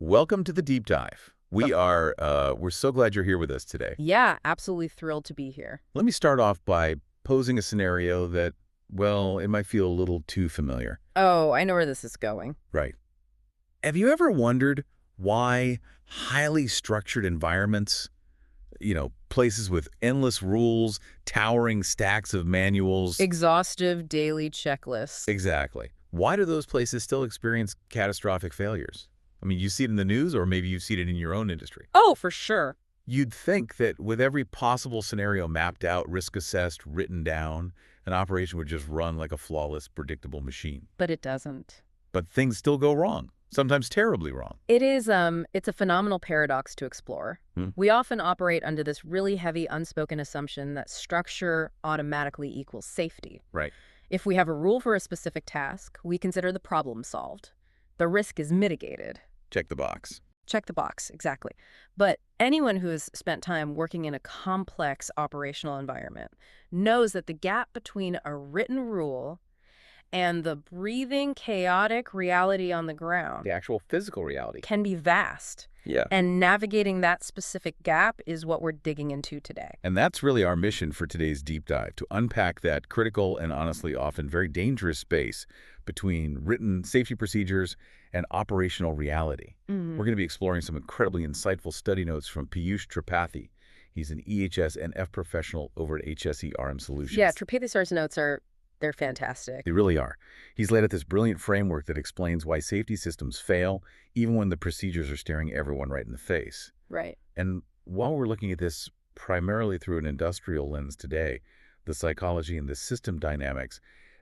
Welcome to the deep dive. We're so glad you're here with us today. Yeah, absolutely thrilled to be here. Let me start off by posing a scenario that, well, it might feel a little too familiar. Oh, I know where this is going. Right. Have you ever wondered why highly structured environments, places with endless rules, towering stacks of manuals? Exhaustive daily checklists. Exactly. Why do those places still experience catastrophic failures? I mean, you see it in the news, or maybe you see it in your own industry. Oh, for sure. You'd think that with every possible scenario mapped out, risk-assessed, written down, an operation would just run like a flawless, predictable machine. But it doesn't. But things still go wrong, sometimes terribly wrong. It's a phenomenal paradox to explore. We often operate under this really heavy unspoken assumption that structure automatically equals safety. Right. If we have a rule for a specific task, we consider the problem solved. The risk is mitigated. Check the box. Check the box, exactly. But anyone who has spent time working in a complex operational environment knows that the gap between a written rule and the breathing, chaotic reality on the ground The actual physical reality. can be vast. Yeah. And navigating that specific gap is what we're digging into today. And that's really our mission for today's deep dive, to unpack that critical and honestly often very dangerous space between written safety procedures and operational reality. We're going to be exploring some incredibly insightful study notes from Piyush Tripathi. He's an EHS and F professional over at HSE RM Solutions. Yeah, Tripathi's notes they're fantastic. They really are. He's laid out this brilliant framework that explains why safety systems fail, even when the procedures are staring everyone right in the face. Right. And while we're looking at this primarily through an industrial lens today, the psychology and the system dynamics,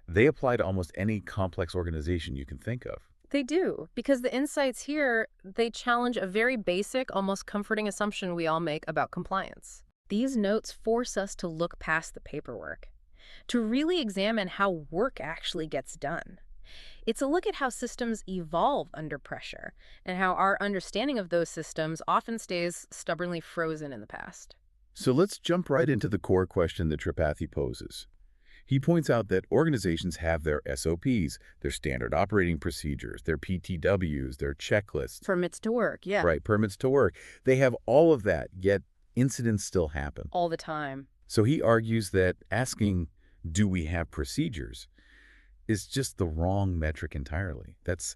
they apply to almost any complex organization you can think of. They do, because the insights here, they challenge a very basic, almost comforting assumption we all make about compliance. These notes force us to look past the paperwork, to really examine how work actually gets done. It's a look at how systems evolve under pressure and how our understanding of those systems often stays stubbornly frozen in the past. So let's jump right into the core question that Tripathi poses. He points out that organizations have their SOPs, their standard operating procedures, their PTWs, their checklists. Permits to work, yeah. Right, permits to work. They have all of that, yet incidents still happen. All the time. So he argues that asking, do we have procedures, is just the wrong metric entirely. That's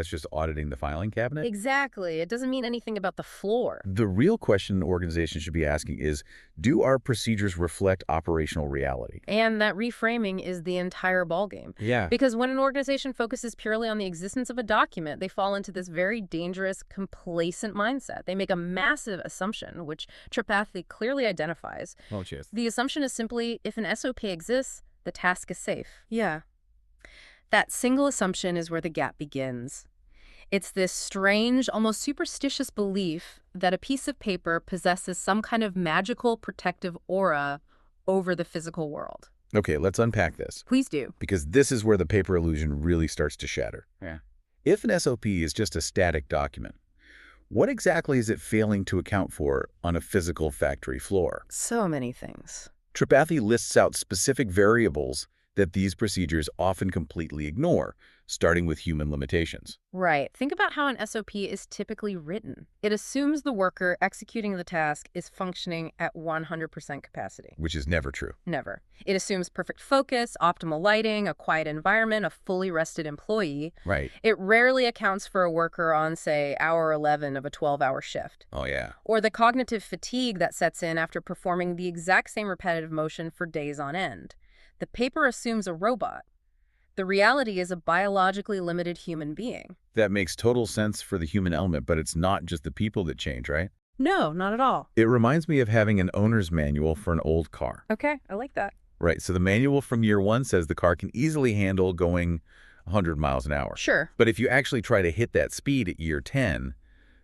just auditing the filing cabinet. Exactly. It doesn't mean anything about the floor. The real question organizations should be asking is, do our procedures reflect operational reality? And that reframing is the entire ballgame. Yeah. Because when an organization focuses purely on the existence of a document, they fall into this very dangerous, complacent mindset. They make a massive assumption, which Tripathi clearly identifies. Oh, cheers. The assumption is simply, if an SOP exists, the task is safe. Yeah. That single assumption is where the gap begins. It's this strange, almost superstitious belief that a piece of paper possesses some kind of magical protective aura over the physical world. Okay, let's unpack this. Please do. Because this is where the paper illusion really starts to shatter. Yeah. If an SOP is just a static document, what exactly is it failing to account for on a physical factory floor? So many things. Tripathi lists out specific variables that these procedures often completely ignore, starting with human limitations. Right. Think about how an SOP is typically written. It assumes the worker executing the task is functioning at 100% capacity. Which is never true. Never. It assumes perfect focus, optimal lighting, a quiet environment, a fully rested employee. Right. It rarely accounts for a worker on, say, hour 11 of a 12-hour shift. Oh, yeah. Or the cognitive fatigue that sets in after performing the exact same repetitive motion for days on end. The paper assumes a robot. The reality is a biologically limited human being. That makes total sense for the human element, but it's not just the people that change, right? No, not at all. It reminds me of having an owner's manual for an old car. Okay, I like that. Right, so the manual from year one says the car can easily handle going 100 miles an hour. Sure. But if you actually try to hit that speed at year 10,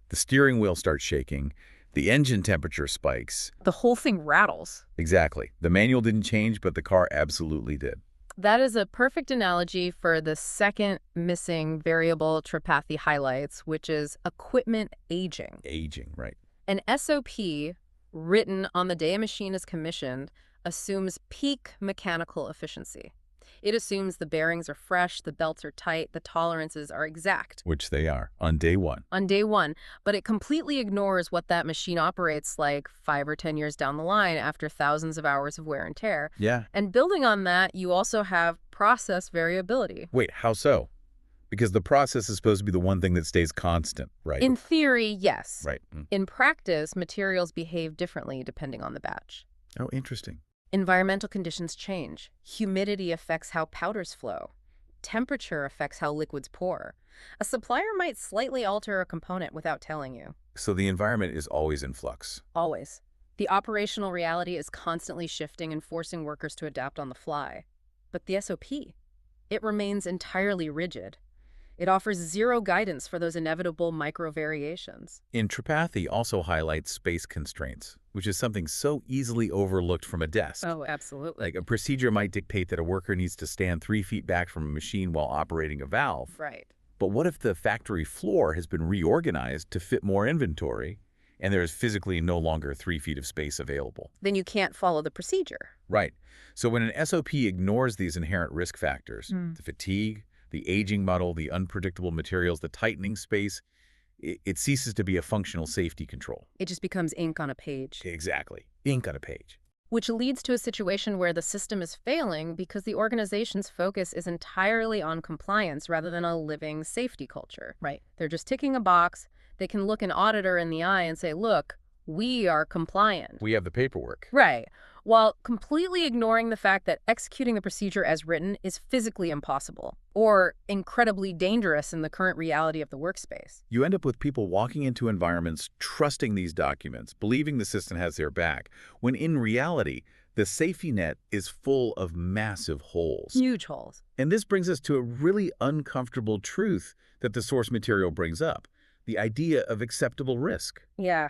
the steering wheel starts shaking, the engine temperature spikes. The whole thing rattles. Exactly. The manual didn't change, but the car absolutely did. That is a perfect analogy for the second missing variable Tripathi highlights, which is equipment aging. Aging, right. An SOP written on the day a machine is commissioned assumes peak mechanical efficiency. It assumes the bearings are fresh, the belts are tight, the tolerances are exact Which they are, on day one. on day one, but it completely ignores what that machine operates like 5 or 10 years down the line after thousands of hours of wear and tear. Yeah. And building on that, you also have process variability. Wait, how so? Because the process is supposed to be the one thing that stays constant, right? In theory, yes. Right. In practice, materials behave differently depending on the batch. Oh, interesting. Environmental conditions change. Humidity affects how powders flow. Temperature affects how liquids pour. A supplier might slightly alter a component without telling you. So the environment is always in flux. Always. The operational reality is constantly shifting and forcing workers to adapt on the fly. But the SOP, it remains entirely rigid. It offers zero guidance for those inevitable micro-variations. Intrapathy also highlights space constraints, which is something so easily overlooked from a desk. Oh, absolutely. Like a procedure might dictate that a worker needs to stand 3 feet back from a machine while operating a valve. Right. But what if the factory floor has been reorganized to fit more inventory and there is physically no longer 3 feet of space available? Then you can't follow the procedure. Right. So when an SOP ignores these inherent risk factors, the fatigue, the aging muddle, the unpredictable materials, the tightening space, it ceases to be a functional safety control. It just becomes ink on a page. Exactly. Ink on a page. Which leads to a situation where the system is failing because the organization's focus is entirely on compliance rather than a living safety culture. Right. They're just ticking a box. They can look an auditor in the eye and say, look, we are compliant. We have the paperwork. Right. While completely ignoring the fact that executing the procedure as written is physically impossible or incredibly dangerous in the current reality of the workspace. You end up with people walking into environments trusting these documents, believing the system has their back, when in reality, the safety net is full of massive holes. Huge holes. And this brings us to a really uncomfortable truth that the source material brings up, the idea of acceptable risk. Yeah.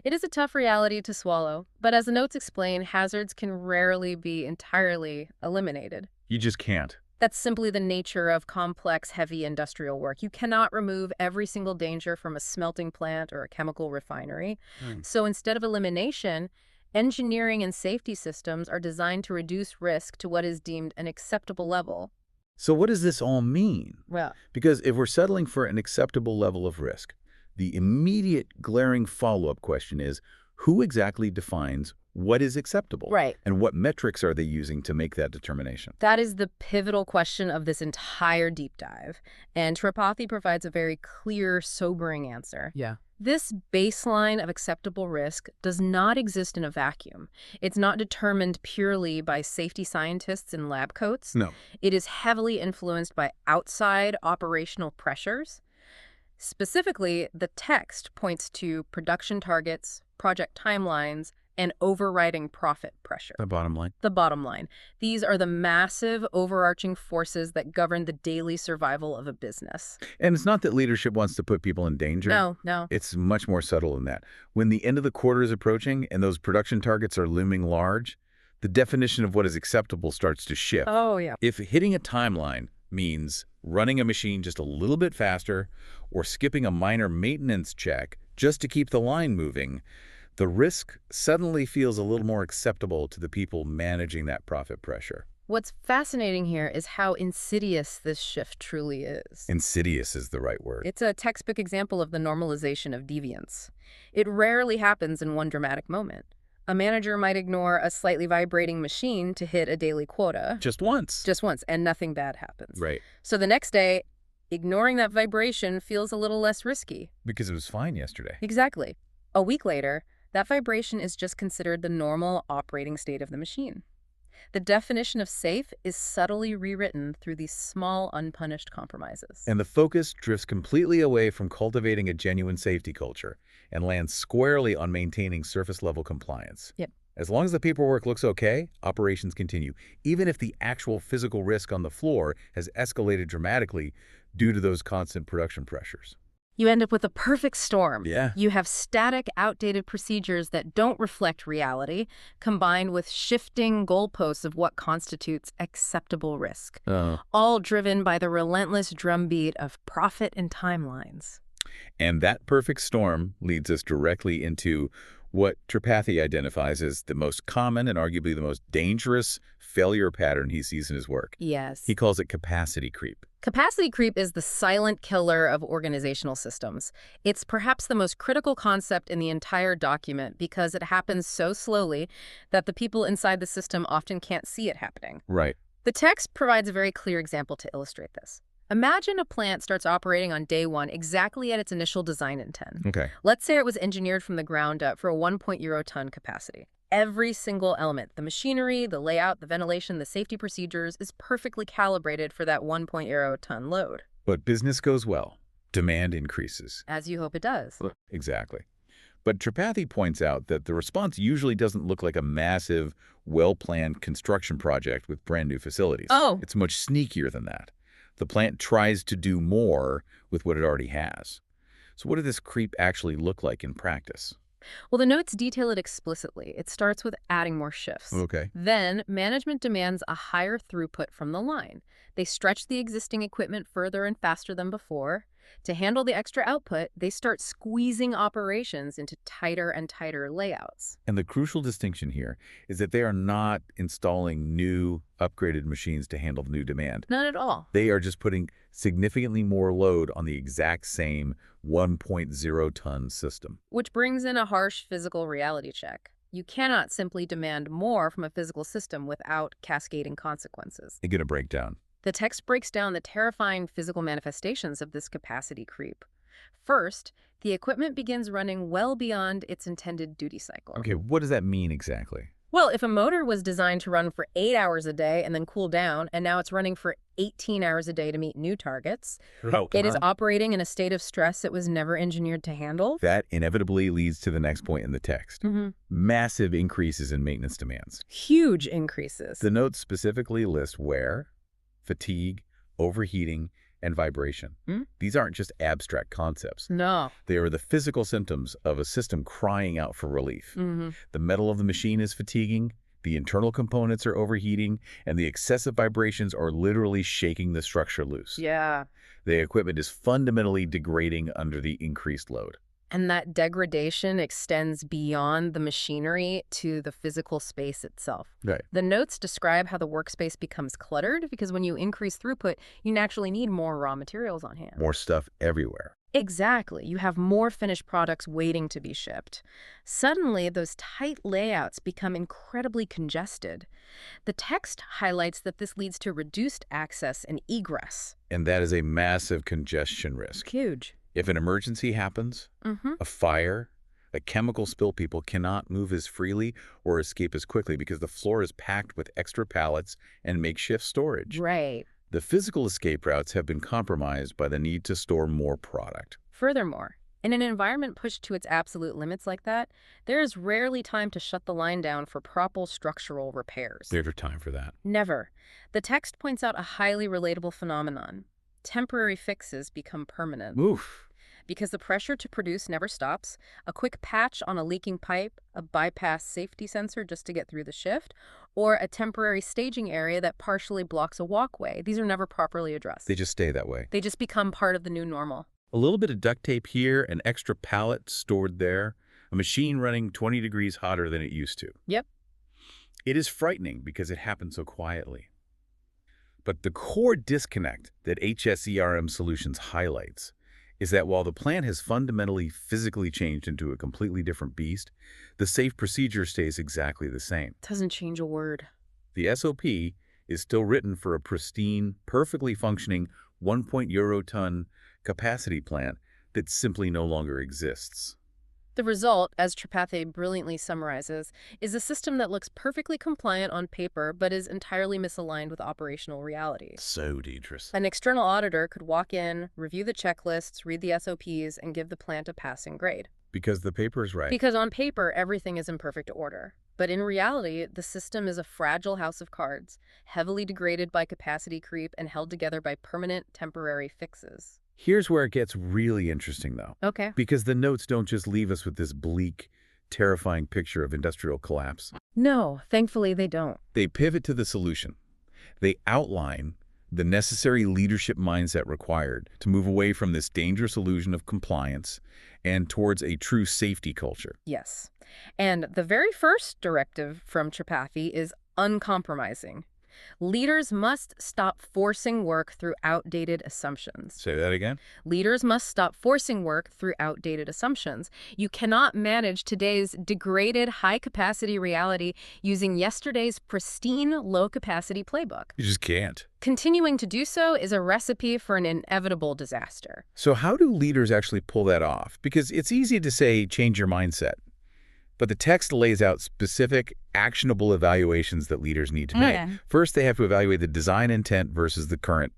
It is a tough reality to swallow, but as the notes explain, hazards can rarely be entirely eliminated. You just can't. That's simply the nature of complex, heavy industrial work. You cannot remove every single danger from a smelting plant or a chemical refinery. So instead of elimination, engineering and safety systems are designed to reduce risk to what is deemed an acceptable level. So what does this all mean? Well, Because if we're settling for an acceptable level of risk, the immediate glaring follow-up question is, who exactly defines what is acceptable? right. And what metrics are they using to make that determination? That is the pivotal question of this entire deep dive. And Tripathi provides a very clear, sobering answer. Yeah. This baseline of acceptable risk does not exist in a vacuum. It's not determined purely by safety scientists in lab coats. No. It is heavily influenced by outside operational pressures. Specifically, the text points to production targets, project timelines, and overriding profit pressure. The bottom line. The bottom line. These are the massive overarching forces that govern the daily survival of a business. And it's not that leadership wants to put people in danger. No. It's much more subtle than that. When the end of the quarter is approaching and those production targets are looming large, the definition of what is acceptable starts to shift. Oh, yeah. If hitting a timeline means running a machine just a little bit faster or skipping a minor maintenance check just to keep the line moving, the risk suddenly feels a little more acceptable to the people managing that profit pressure. What's fascinating here is how insidious this shift truly is. Insidious is the right word. It's a textbook example of the normalization of deviance. It rarely happens in one dramatic moment. A manager might ignore a slightly vibrating machine to hit a daily quota. Just once. Just once, and nothing bad happens. Right. So the next day, ignoring that vibration feels a little less risky. Because it was fine yesterday. Exactly. A week later, that vibration is just considered the normal operating state of the machine. The definition of safe is subtly rewritten through these small, unpunished compromises. And the focus drifts completely away from cultivating a genuine safety culture and lands squarely on maintaining surface-level compliance. Yep. As long as the paperwork looks okay, operations continue, even if the actual physical risk on the floor has escalated dramatically due to those constant production pressures. You end up with a perfect storm. Yeah. You have static, outdated procedures that don't reflect reality, combined with shifting goalposts of what constitutes acceptable risk, all driven by the relentless drumbeat of profit and timelines. And that perfect storm leads us directly into What Tripathi identifies as the most common and arguably the most dangerous failure pattern he sees in his work. Yes. He calls it capacity creep. Capacity creep is the silent killer of organizational systems. It's perhaps the most critical concept in the entire document because it happens so slowly that the people inside the system often can't see it happening. Right. The text provides a very clear example to illustrate this. Imagine a plant starts operating on day one exactly at its initial design intent. Okay. Let's say it was engineered from the ground up for a 1.0-ton capacity. Every single element, the machinery, the layout, the ventilation, the safety procedures, is perfectly calibrated for that 1.0-ton load. But business goes well. Demand increases. As you hope it does. Exactly. But Tripathi points out that the response usually doesn't look like a massive, well-planned construction project with brand new facilities. Oh. It's much sneakier than that. The plant tries to do more with what it already has. So what does this creep actually look like in practice? Well, the notes detail it explicitly. It starts with adding more shifts. Okay. Then, management demands a higher throughput from the line. They stretch the existing equipment further and faster than before. To handle the extra output, they start squeezing operations into tighter and tighter layouts. And the crucial distinction here is that they are not installing new, upgraded machines to handle the new demand. Not at all. They are just putting significantly more load on the exact same 1.0-ton system. Which brings in a harsh physical reality check. You cannot simply demand more from a physical system without cascading consequences. They're going to break down. The text breaks down the terrifying physical manifestations of this capacity creep. First, the equipment begins running well beyond its intended duty cycle. Okay, what does that mean exactly? Well, if a motor was designed to run for 8 hours a day and then cool down, and now it's running for 18 hours a day to meet new targets, it is operating in a state of stress it was never engineered to handle. That inevitably leads to the next point in the text. Massive increases in maintenance demands. Huge increases. The notes specifically list wear, fatigue, overheating, and vibration. These aren't just abstract concepts. No. They are the physical symptoms of a system crying out for relief. The metal of the machine is fatiguing, the internal components are overheating, and the excessive vibrations are literally shaking the structure loose. Yeah. The equipment is fundamentally degrading under the increased load. And that degradation extends beyond the machinery to the physical space itself. Right. The notes describe how the workspace becomes cluttered because when you increase throughput, you naturally need more raw materials on hand. More stuff everywhere. Exactly. You have more finished products waiting to be shipped. Suddenly, those tight layouts become incredibly congested. The text highlights that this leads to reduced access and egress. And that is a massive congestion risk. Huge. If an emergency happens, a fire, a chemical spill, people cannot move as freely or escape as quickly because the floor is packed with extra pallets and makeshift storage. Right. The physical escape routes have been compromised by the need to store more product. Furthermore, in an environment pushed to its absolute limits like that, there is rarely time to shut the line down for proper structural repairs. There's time for that. Never. The text points out a highly relatable phenomenon. Temporary fixes become permanent. Oof. Because the pressure to produce never stops, a quick patch on a leaking pipe, a bypass safety sensor just to get through the shift, or a temporary staging area that partially blocks a walkway, these are never properly addressed. They just stay that way. They just become part of the new normal. A little bit of duct tape here, an extra pallet stored there, a machine running 20 degrees hotter than it used to. Yep. It is frightening because it happens so quietly. But the core disconnect that HSERM Solutions highlights is that while the plant has fundamentally physically changed into a completely different beast, the safe procedure stays exactly the same. Doesn't change a word. The SOP is still written for a pristine, perfectly functioning 1.0-ton capacity plant that simply no longer exists. The result, as Tripathi brilliantly summarizes, is a system that looks perfectly compliant on paper but is entirely misaligned with operational reality. So dangerous. An external auditor could walk in, review the checklists, read the SOPs, and give the plant a passing grade. Because the paper is right. Because on paper, everything is in perfect order. But in reality, the system is a fragile house of cards, heavily degraded by capacity creep and held together by permanent, temporary fixes. Here's where it gets really interesting, though. Okay. Because the notes don't just leave us with this bleak, terrifying picture of industrial collapse. No, thankfully they don't. They pivot to the solution. They outline the necessary leadership mindset required to move away from this dangerous illusion of compliance and towards a true safety culture. Yes. And the very first directive from Tripathi is uncompromising. Leaders must stop forcing work through outdated assumptions. Say that again? Leaders must stop forcing work through outdated assumptions. You cannot manage today's degraded high-capacity reality using yesterday's pristine low-capacity playbook. You just can't. Continuing to do so is a recipe for an inevitable disaster. So how do leaders actually pull that off? Because it's easy to say, change your mindset. But the text lays out specific, actionable evaluations that leaders need to make. First, they have to evaluate the design intent versus the current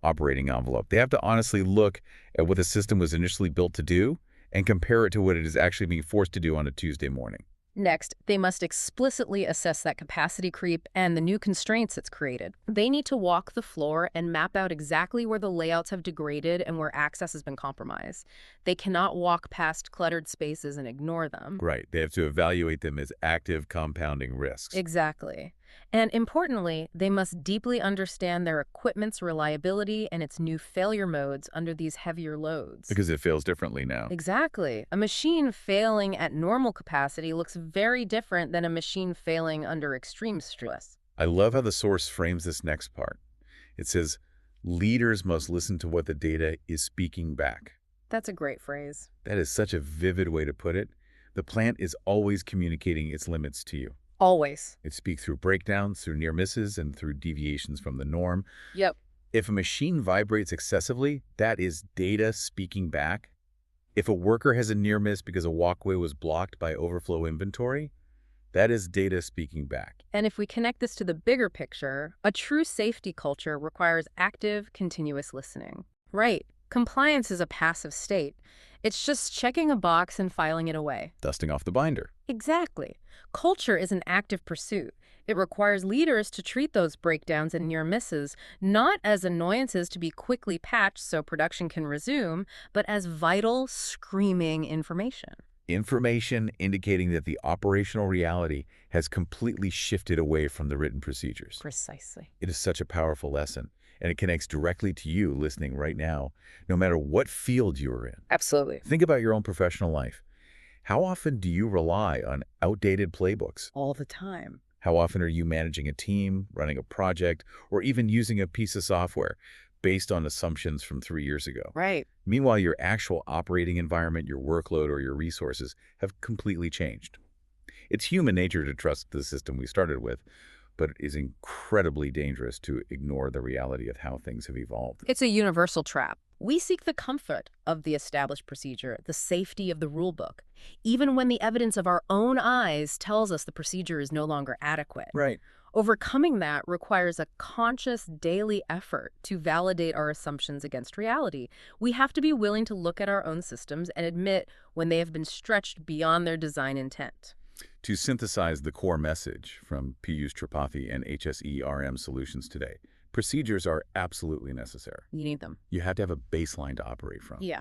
operating envelope. They have to honestly look at what the system was initially built to do and compare it to what it is actually being forced to do on a Tuesday morning. Next, they must explicitly assess that capacity creep and the new constraints it's created. They need to walk the floor and map out exactly where the layouts have degraded and where access has been compromised. They cannot walk past cluttered spaces and ignore them. Right. They have to evaluate them as active compounding risks. Exactly. And importantly, they must deeply understand their equipment's reliability and its new failure modes under these heavier loads. Because it fails differently now. Exactly. A machine failing at normal capacity looks very different than a machine failing under extreme stress. I love how the source frames this next part. It says, leaders must listen to what the data is speaking back. That's a great phrase. That is such a vivid way to put it. The plant is always communicating its limits to you. Always. It speaks through breakdowns, through near misses, and through deviations from the norm. Yep. If a machine vibrates excessively, that is data speaking back. If a worker has a near miss because a walkway was blocked by overflow inventory, that is data speaking back. And if we connect this to the bigger picture, a true safety culture requires active, continuous listening. Right. Compliance is a passive state. It's just checking a box and filing it away. Dusting off the binder. Exactly. Culture is an active pursuit. It requires leaders to treat those breakdowns and near misses not as annoyances to be quickly patched so production can resume, but as vital, screaming information. Information indicating that the operational reality has completely shifted away from the written procedures. Precisely. It is such a powerful lesson, and it connects directly to you listening right now, no matter what field you are in. Absolutely. Think about your own professional life. How often do you rely on outdated playbooks? All the time. How often are you managing a team, running a project, or even using a piece of software based on assumptions from 3 years ago? Right. Meanwhile, your actual operating environment, your workload, or your resources have completely changed. It's human nature to trust the system we started with, but it is incredibly dangerous to ignore the reality of how things have evolved. It's a universal trap. We seek the comfort of the established procedure, the safety of the rulebook, even when the evidence of our own eyes tells us the procedure is no longer adequate. Right. Overcoming that requires a conscious daily effort to validate our assumptions against reality. We have to be willing to look at our own systems and admit when they have been stretched beyond their design intent. To synthesize the core message from PU's Tripathi and HSE-RM solutions today, procedures are absolutely necessary. You need them. You have to have a baseline to operate from. Yeah.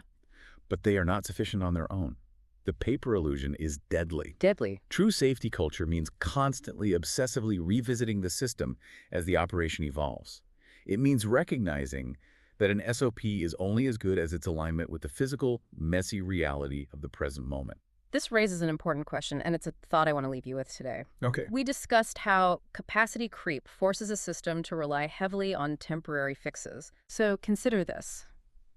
But they are not sufficient on their own. The paper illusion is deadly. Deadly. True safety culture means constantly, obsessively revisiting the system as the operation evolves. It means recognizing that an SOP is only as good as its alignment with the physical, messy reality of the present moment. This raises an important question, and it's a thought I want to leave you with today. Okay. We discussed how capacity creep forces a system to rely heavily on temporary fixes. So consider this.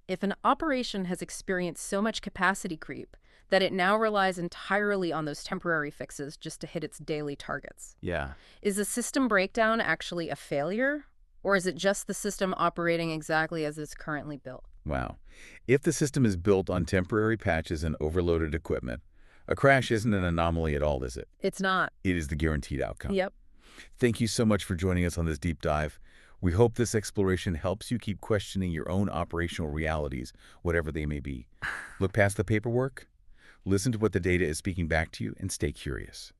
If an operation has experienced so much capacity creep that it now relies entirely on those temporary fixes just to hit its daily targets, Yeah. is the system breakdown actually a failure? Or is it just the system operating exactly as it's currently built? Wow. If the system is built on temporary patches and overloaded equipment, a crash isn't an anomaly at all, is it? It's not. It is the guaranteed outcome. Yep. Thank you so much for joining us on this deep dive. We hope this exploration helps you keep questioning your own operational realities, whatever they may be. Look past the paperwork, listen to what the data is speaking back to you, and stay curious.